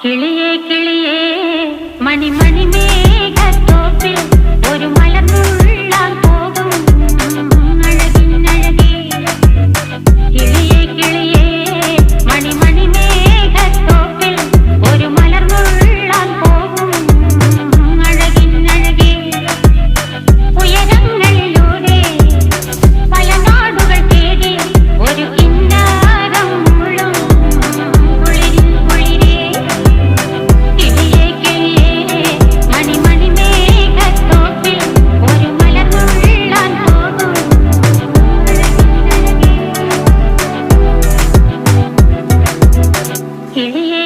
കിളിയേ കിളിയേ മണിമണി മേഘത്തോപ്പിൽ ഒരു മലർന്നുള്ളാൻ പോകും അഴകിനഴകേ. കിളിയേ കിളിയേ മണിമണി മേഘത്തോപ്പിൽ ഒരു മലർന്നുള്ളാൻ പോകും അഴകിനഴകേ. ഉയരങ്ങളിലൂടെ പല നാടുകൾ തേടി ഒരു കിന്നാരം മുഴും കുളിരിൽ കുളിരേ. കിളിയേ കിളിയേ മണിമണി മേഘത്തോപ്പിൽ ഒരു മലർന്നുള്ളാൻ പോകും അഴകിനഴകേ. കിളിയേ